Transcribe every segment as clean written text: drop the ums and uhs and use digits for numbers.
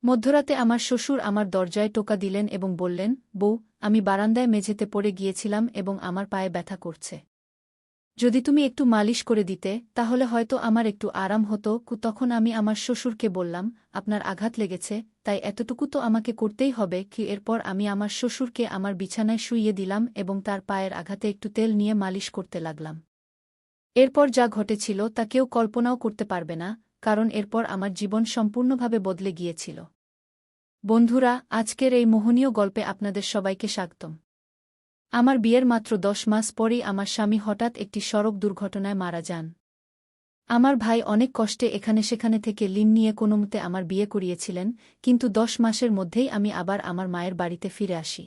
মধ্যরাতে আমার শ্বশুর আমার দরজায় টোকা দিলেন এবং বললেন, বউ, আমি বারান্দায় মেঝেতে পড়ে গিয়েছিলাম এবং আমার পায়ে ব্যথা করছে। যদি তুমি একটু মালিশ করে দিতে তাহলে হয়তো আমার একটু আরাম হতো। তখন আমি আমার শ্বশুরকে বললাম, আপনার আঘাত লেগেছে, তাই এতটুকু তো আমাকে করতেই হবে কি। এরপর আমি আমার শ্বশুরকে আমার বিছানায় শুইয়ে দিলাম এবং তার পায়ের আঘাতে একটু তেল নিয়ে মালিশ করতে লাগলাম। এরপর যা ঘটেছিল তা কেউ কল্পনাও করতে পারবে না, কারণ এরপর আমার জীবন সম্পূর্ণভাবে বদলে গিয়েছিল। বন্ধুরা, আজকের এই মোহনীয় গল্পে আপনাদের সবাইকে স্বাগতম। আমার বিয়ের মাত্র 10 মাস পরই আমার স্বামী হঠাৎ একটি সড়ক দুর্ঘটনায় মারা যান। আমার ভাই অনেক কষ্টে এখানে সেখানে থেকে ঋণ নিয়ে কোনোমতে আমার বিয়ে করিয়েছিলেন, কিন্তু 10 মাসের মধ্যেই আমি আবার আমার মায়ের বাড়িতে ফিরে আসি।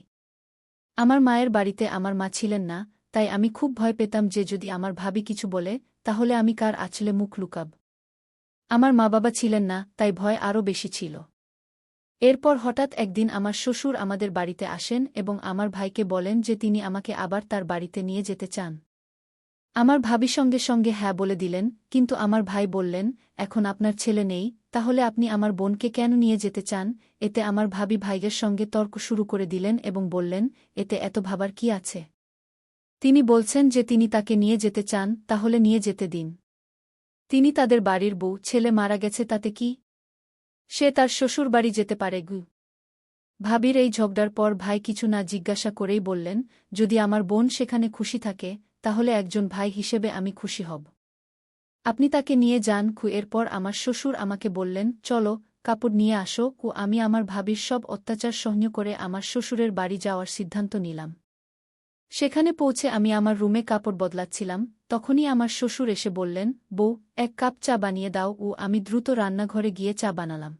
আমার মায়ের বাড়িতে আমার মা ছিলেন না, তাই আমি খুব ভয় পেতাম যে যদি আমার ভাবি কিছু বলে তাহলে আমি কার আঁচলে মুখ লুকাব। আমার মা বাবা ছিলেন না, তাই ভয় আরও বেশি ছিল। এরপর হঠাৎ একদিন আমার শ্বশুর আমাদের বাড়িতে আসেন এবং আমার ভাইকে বলেন যে তিনি আমাকে আবার তার বাড়িতে নিয়ে যেতে চান। আমার ভাবি সঙ্গে সঙ্গে হ্যাঁ বলে দিলেন, কিন্তু আমার ভাই বললেন, এখন আপনার ছেলে নেই, তাহলে আপনি আমার বোনকে কেন নিয়ে যেতে চান? এতে আমার ভাবি ভাইয়ের সঙ্গে তর্ক শুরু করে দিলেন এবং বললেন, এতে এত ভাবার কি আছে? তিনি বলছেন যে তিনি তাকে নিয়ে যেতে চান, তাহলে নিয়ে যেতে দিন। তিনি তাদের বাড়ির বউ, ছেলে মারা গেছে তাতে কি? সে তার শ্বশুর বাড়ি যেতে পারে গু। ভাবির এই ঝগড়ার পর ভাই কিছু না জিজ্ঞাসা করেই বললেন, যদি আমার বোন সেখানে খুশি থাকে তাহলে একজন ভাই হিসেবে আমি খুশি হব। আপনি তাকে নিয়ে যান। এরপর আমার শ্বশুর আমাকে বললেন, চলো, কাপড় নিয়ে আসো। আমি আমার ভাবির সব অত্যাচার সহ্য করে আমার শ্বশুরের বাড়ি যাওয়ার সিদ্ধান্ত নিলাম। সেখানে পৌঁছে আমি আমার রুমে কাপড় বদলাচ্ছিলাম, তখনই আমার শ্বশুর এসে বললেন, বউ, 1 কাপ চা বানিয়ে দাও। আমি দ্রুত রান্নাঘরে গিয়ে চা বানালাম।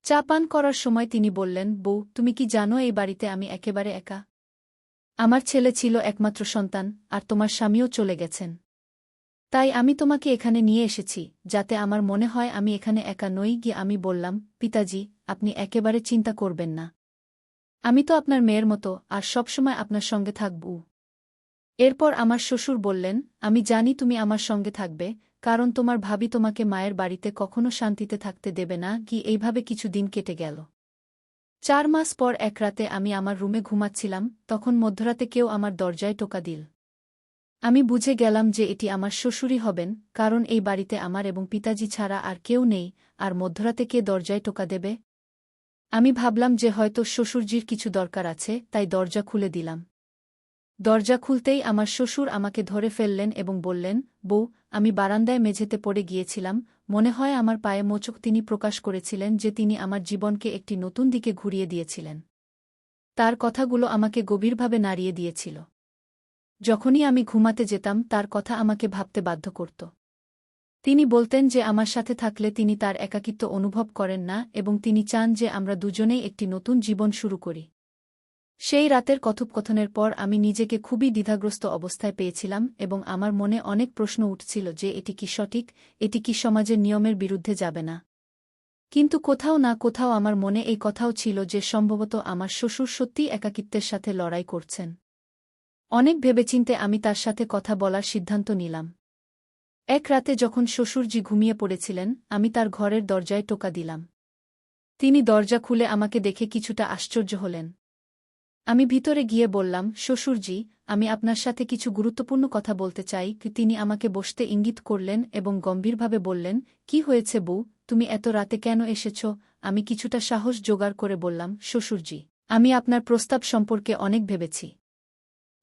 চা পান করার সময় তিনি বললেন, বউ, তুমি কি জানো এই বাড়িতে আমি একেবারে একা? আমার ছেলে ছিল একমাত্র সন্তান, আর তোমার স্বামীও চলে গেছেন। তাই আমি তোমাকে এখানে নিয়ে এসেছি, যাতে আমার মনে হয় আমি এখানে একা নই। গিয়ে আমি বললাম, পিতাজি, আপনি একেবারে চিন্তা করবেন না। আমি তো আপনার মেয়ের মতো, আর সবসময় আপনার সঙ্গে থাকব। এরপর আমার শ্বশুর বললেন, আমি জানি তুমি আমার সঙ্গে থাকবে, কারণ তোমার ভাবি তোমাকে মায়ের বাড়িতে কখনো শান্তিতে থাকতে দেবে না। এইভাবে কিছু দিন কেটে গেল। 4 মাস পর এক রাতে আমি আমার রুমে ঘুমাচ্ছিলাম, তখন মধ্যরাতে কেউ আমার দরজায় টোকা দিল। আমি বুঝে গেলাম যে এটি আমার শ্বশুরই হবেন, কারণ এই বাড়িতে আমার এবং পিতাজি ছাড়া আর কেউ নেই, আর মধ্যরাতে কে দরজায় টোকা দেবে? আমি ভাবলাম যে হয়তো শ্বশুরজির কিছু দরকার আছে, তাই দরজা খুলে দিলাম। দরজা খুলতেই আমার শ্বশুর আমাকে ধরে ফেললেন এবং বললেন, বউ, আমি বারান্দায় মেঝেতে পড়ে গিয়েছিলাম, মনে হয় আমার পায়ে মোচক। তিনি প্রকাশ করেছিলেন যে তিনি আমার জীবনকে একটি নতুন দিকে ঘুরিয়ে দিয়েছিলেন। তার কথাগুলো আমাকে গভীরভাবে নাড়িয়ে দিয়েছিল। যখনই আমি ঘুমাতে যেতাম তার কথা আমাকে ভাবতে বাধ্য করত। তিনি বলতেন যে আমার সাথে থাকলে তিনি তার একাকিত্ব অনুভব করেন না এবং তিনি চান যে আমরা দুজনেই একটি নতুন জীবন শুরু করি। সেই রাতের কথোপকথনের পর আমি নিজেকে খুবই দ্বিধাগ্রস্ত অবস্থায় পেয়েছিলাম এবং আমার মনে অনেক প্রশ্ন উঠছিল যে এটি কি সঠিক, এটি কি সমাজের নিয়মের বিরুদ্ধে যাবে না? কিন্তু কোথাও না কোথাও আমার মনে এই কথাও ছিল যে সম্ভবত আমার শ্বশুর সত্যিই একাকিত্বের সাথে লড়াই করছেন। অনেক ভেবেচিন্তে আমি তার সাথে কথা বলার সিদ্ধান্ত নিলাম। এক রাতে যখন শ্বশুরজি ঘুমিয়ে পড়েছিলেন, আমি তার ঘরের দরজায় টোকা দিলাম। তিনি দরজা খুলে আমাকে দেখে কিছুটা আশ্চর্য হলেন। আমি ভিতরে গিয়ে বললাম, শ্বশুরজি, আমি আপনার সাথে কিছু গুরুত্বপূর্ণ কথা বলতে চাই। তিনি আমাকে বসতে ইঙ্গিত করলেন এবং গম্ভীরভাবে বললেন, কি হয়েছে বউ, তুমি এত রাতে কেন এসেছ? আমি কিছুটা সাহস জোগাড় করে বললাম, শ্বশুরজি, আমি আপনার প্রস্তাব সম্পর্কে অনেক ভেবেছি।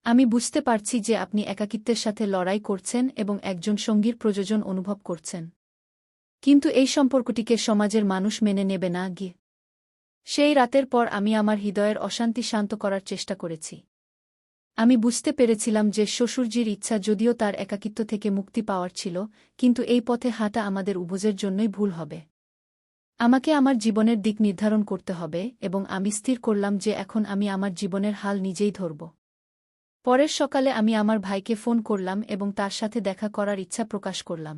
আমি বুঝতে পারছি যে আপনি একাকিত্বের সাথে লড়াই করছেন এবং একজন সঙ্গীর প্রয়োজন অনুভব করছেন। কিন্তু এই সম্পর্কটিকে সমাজের মানুষ মেনে নেবে না। সেই রাতের পর আমি আমার হৃদয়ের অশান্তি শান্ত করার চেষ্টা করেছি। আমি বুঝতে পেরেছিলাম যে শ্বশুরজির ইচ্ছা যদিও তার একাকিত্ব থেকে মুক্তি পাওয়ার ছিল, কিন্তু এই পথে হাঁটা আমাদের উভয়ের জন্যই ভুল হবে। আমাকে আমার জীবনের দিক নির্ধারণ করতে হবে এবং আমি স্থির করলাম যে এখন আমি আমার জীবনের হাল নিজেই ধরব। পরের সকালে আমি আমার ভাইকে ফোন করলাম এবং তার সাথে দেখা করার ইচ্ছা প্রকাশ করলাম।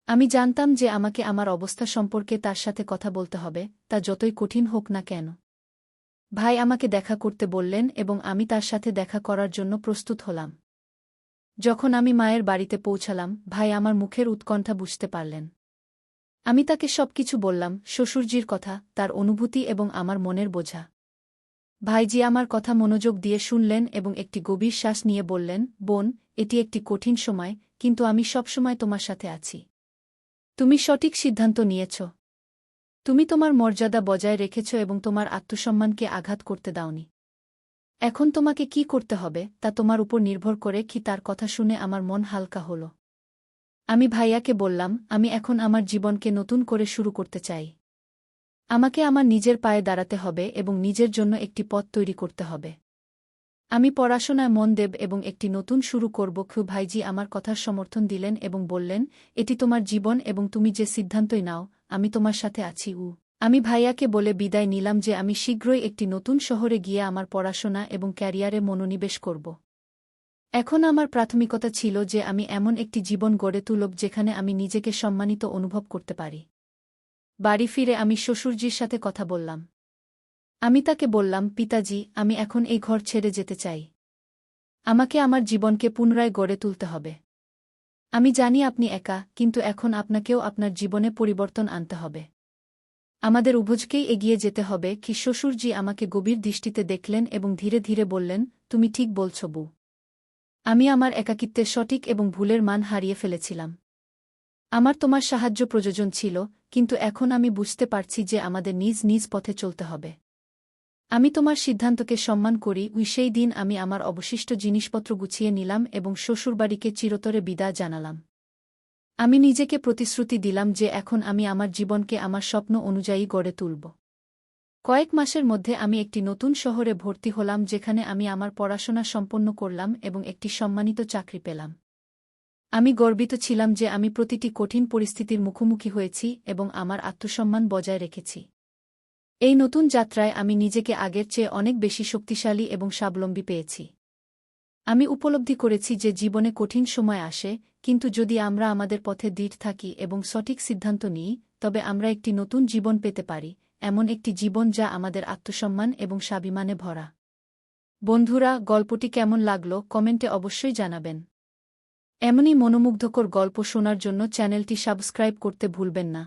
আমি জানতাম যে আমাকে আমার অবস্থা সম্পর্কে তার সাথে কথা বলতে হবে, তা যতই কঠিন হোক না কেন। ভাই আমাকে দেখা করতে বললেন এবং আমি তার সাথে দেখা করার জন্য প্রস্তুত হলাম। যখন আমি মায়ের বাড়িতে পৌঁছালাম, ভাই আমার মুখের উৎকণ্ঠা বুঝতে পারলেন। আমি তাকে সবকিছু বললাম, শ্বশুরজির কথা, তার অনুভূতি এবং আমার মনের বোঝা। ভাইজি আমার কথা মনোযোগ দিয়ে শুনলেন এবং একটি গভীর শ্বাস নিয়ে বললেন, বোন, এটি একটি কঠিন সময়, কিন্তু আমি সবসময় তোমার সাথে আছি। তুমি সঠিক সিদ্ধান্ত নিয়েছ। তুমি তোমার মর্যাদা বজায় রেখেছ এবং তোমার আত্মসম্মানকে আঘাত করতে দাওনি। এখন তোমাকে কি করতে হবে তা তোমার উপর নির্ভর করে। কি তার কথা শুনে আমার মন হালকা হল। আমি ভাইয়াকে বললাম, আমি এখন আমার জীবনকে নতুন করে শুরু করতে চাই। আমাকে আমার নিজের পায়ে দাঁড়াতে হবে এবং নিজের জন্য একটি পথ তৈরি করতে হবে। আমি পড়াশোনায় মন দেব এবং একটি নতুন শুরু করব। ভাইজি আমার কথার সমর্থন দিলেন এবং বললেন, এটি তোমার জীবন এবং তুমি যে সিদ্ধান্তই নাও, আমি তোমার সাথে আছি। আমি ভাইয়াকে বলে বিদায় নিলাম যে আমি শীঘ্রই একটি নতুন শহরে গিয়ে আমার পড়াশোনা এবং ক্যারিয়ারে মনোনিবেশ করব। এখন আমার প্রাথমিকতা ছিল যে আমি এমন একটি জীবন গড়ে তুলব যেখানে আমি নিজেকে সম্মানিত অনুভব করতে পারি। বাড়ি ফিরে আমি শ্বশুরজির সাথে কথা বললাম। আমি তাকে বললাম, পিতাজি, আমি এখন এই ঘর ছেড়ে যেতে চাই। আমাকে আমার জীবনকে পুনরায় গড়ে তুলতে হবে। আমি জানি আপনি একা, কিন্তু এখন আপনাকেও আপনার জীবনে পরিবর্তন আনতে হবে। আমাদের উভয়কেই এগিয়ে যেতে হবে। কি শ্বশুরজি আমাকে গভীর দৃষ্টিতে দেখলেন এবং ধীরে ধীরে বললেন, তুমি ঠিক বলছ বউ। আমি আমার একাকিত্বের সঠিক এবং ভুলের মান হারিয়ে ফেলেছিলাম। আমার তোমার সাহায্য প্রয়োজন ছিল, কিন্তু এখন আমি বুঝতে পারছি যে আমাদের নিজ নিজ পথে চলতে হবে। আমি তোমার সিদ্ধান্তকে সম্মান করি। সেই দিন আমি আমার অবশিষ্ট জিনিসপত্র গুছিয়ে নিলাম এবং শ্বশুরবাড়িকে চিরতরে বিদায় জানালাম। আমি নিজেকে প্রতিশ্রুতি দিলাম যে এখন আমি আমার জীবনকে আমার স্বপ্ন অনুযায়ী গড়ে তুলব। কয়েক মাসের মধ্যে আমি একটি নতুন শহরে ভর্তি হলাম যেখানে আমি আমার পড়াশোনা সম্পন্ন করলাম এবং একটি সম্মানিত চাকরি পেলাম। আমি গর্বিত ছিলাম যে আমি প্রতিটি কঠিন পরিস্থিতির মুখোমুখি হয়েছি এবং আমার আত্মসম্মান বজায় রেখেছি। এই নতুন যাত্রায় আমি নিজেকে আগের চেয়ে অনেক বেশি শক্তিশালী এবং স্বাবলম্বী পেয়েছি। আমি উপলব্ধি করেছি যে জীবনে কঠিন সময় আসে, কিন্তু যদি আমরা আমাদের পথে দৃঢ় থাকি এবং সঠিক সিদ্ধান্ত নিই, তবে আমরা একটি নতুন জীবন পেতে পারি, এমন একটি জীবন যা আমাদের আত্মসম্মান এবং স্বাভিমানে ভরা। বন্ধুরা, গল্পটি কেমন লাগলো কমেন্টে অবশ্যই জানাবেন। এমনই মনোমুগ্ধকর গল্প শোনার জন্য চ্যানেলটি সাবস্ক্রাইব করতে ভুলবেন না।